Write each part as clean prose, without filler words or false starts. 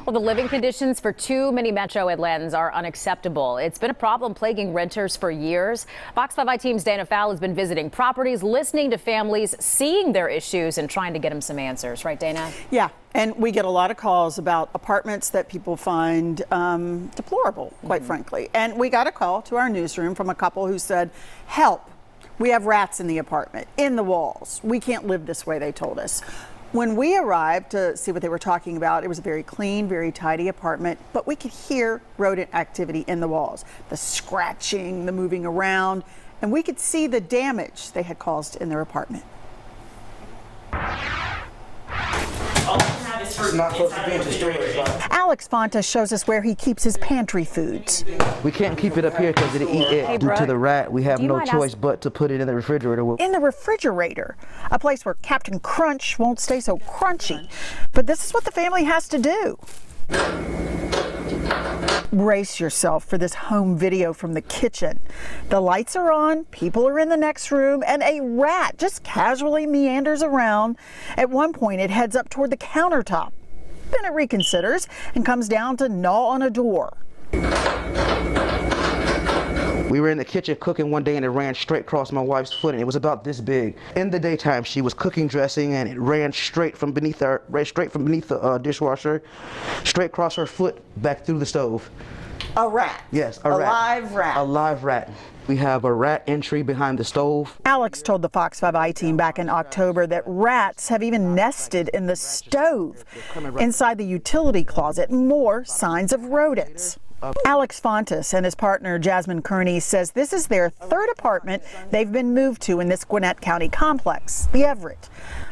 Well, the living conditions for too many Metro Atlantans are unacceptable. It's been a problem plaguing renters for years. Fox 5 team's Dana Fowle has been visiting properties, listening to families, seeing their issues, and trying to get them some answers. Right, Dana? Yeah, and we get a lot of calls about apartments that people find deplorable, quite frankly. And we got a call to our newsroom from a couple who said, help, we have rats in the apartment, in the walls. We can't live this way, they told us. When we arrived to see what they were talking about, it was a very clean, very tidy apartment, but we could hear rodent activity in the walls, the scratching, the moving around, and we could see the damage they had caused in their apartment. Alex Fontus shows us where he keeps his pantry foods. We can't keep it up here because it'll eat it. Due to the rat, we have no choice but to put it in the refrigerator. In the refrigerator, a place where Captain Crunch won't stay so crunchy. But this is what the family has to do. Brace yourself for this home video from the kitchen. The lights are on, people are in the next room, and a rat just casually meanders around. At one point, it heads up toward the countertop. Then it reconsiders and comes down to gnaw on a door. We were in the kitchen cooking one day and it ran straight across my wife's foot, and it was about this big. In the daytime, she was cooking dressing and it ran straight from beneath the dishwasher, straight across her foot, back through the stove. A rat? Yes, a rat. Live rat. A live rat. We have a rat entry behind the stove. Alex told the Fox 5 team back in October that rats have even nested in the stove. Inside the utility closet, more signs of rodents. Alex Fontus and his partner Jasmine Kearney says this is their third apartment they've been moved to in this Gwinnett County complex, the Everett.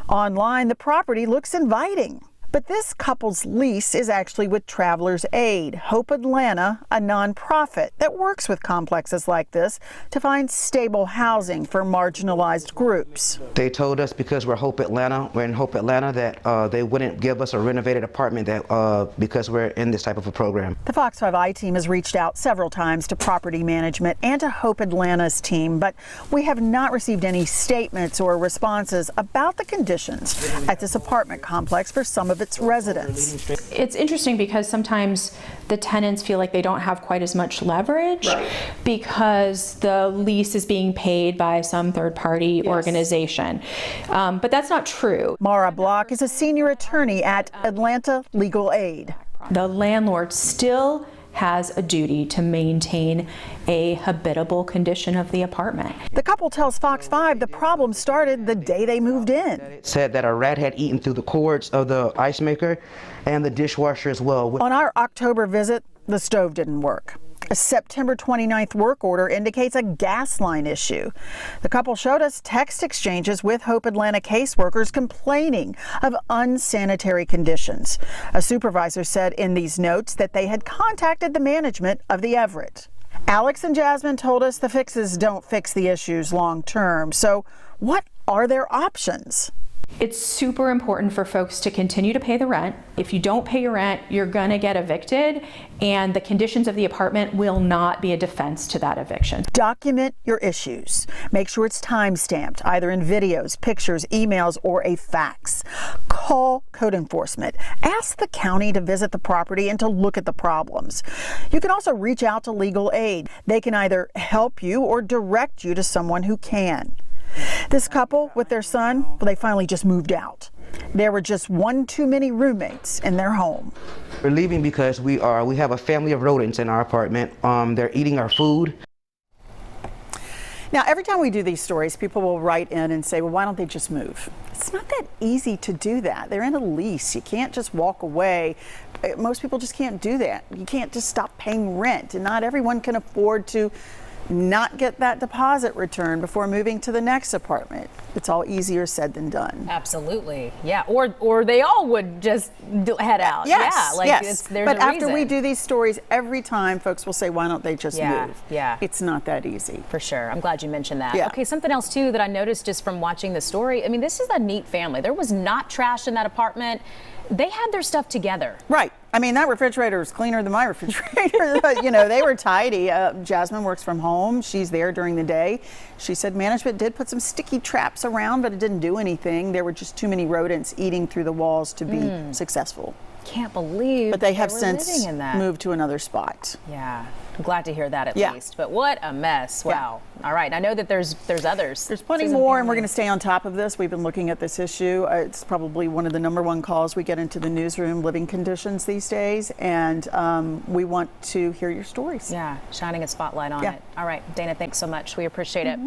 Online, the property looks inviting. But this couple's lease is actually with Travelers Aid, Hope Atlanta, a nonprofit that works with complexes like this to find stable housing for marginalized groups. They told us because we're in Hope Atlanta, that they wouldn't give us a renovated apartment because we're in this type of a program. The Fox 5 team has reached out several times to property management and to Hope Atlanta's team, but we have not received any statements or responses about the conditions at this apartment complex for some of its residents. It's interesting because sometimes the tenants feel like they don't have quite as much leverage because the lease is being paid by some third-party organization. But that's not true. Mara Block is a senior attorney at Atlanta Legal Aid. The landlord still has a duty to maintain a habitable condition of the apartment. The couple tells Fox 5 the problem started the day they moved in. It said that a rat had eaten through the cords of the ice maker and the dishwasher as well. On our October visit, the stove didn't work. A September 29th work order indicates a gas line issue. The couple showed us text exchanges with Hope Atlanta caseworkers complaining of unsanitary conditions. A supervisor said in these notes that they had contacted the management of the Everett. Alex and Jasmine told us the fixes don't fix the issues long term. So what are their options? It's super important for folks to continue to pay the rent. If you don't pay your rent, you're going to get evicted, and the conditions of the apartment will not be a defense to that eviction. Document your issues. Make sure it's time-stamped, either in videos, pictures, emails, or a fax. Call code enforcement. Ask the county to visit the property and to look at the problems. You can also reach out to legal aid. They can either help you or direct you to someone who can. This couple with their son, well, they finally just moved out. There were just one too many roommates in their home. We're leaving because we have a family of rodents in our apartment. They're eating our food. Now, every time we do these stories, people will write in and say, well, why don't they just move? It's not that easy to do that. They're in a lease. You can't just walk away. Most people just can't do that. You can't just stop paying rent, and not everyone can afford to not get that deposit returned before moving to the next apartment. It's all easier said than done. Absolutely. Yeah. Or they all would just head out. Yes. Yeah. Like yes. There's but a after reason. we do these stories, every time folks will say, why don't they just move? Yeah. It's not that easy. For sure. I'm glad you mentioned that. Yeah. Okay. Something else too that I noticed just from watching the story. I mean, this is a neat family. There was not trash in that apartment. They had their stuff together. Right. I mean, that refrigerator is cleaner than my refrigerator. You know, they were tidy. Jasmine works from home. She's there during the day. She said management did put some sticky traps around, but it didn't do anything. There were just too many rodents eating through the walls to be successful. can't believe. But they have were since living in that. moved to another spot. Yeah, I'm glad to hear that at Yeah. least. But what a mess! Wow. All right, I know that there's others. There's plenty Susan more, and we're family. going to stay on top of this. We've been looking at this issue. It's probably one of the #1 calls we get into the newsroom, living conditions these days, and we want to hear your stories. Yeah, shining a spotlight on Yeah. it. All right, Dana, thanks so much. We appreciate it.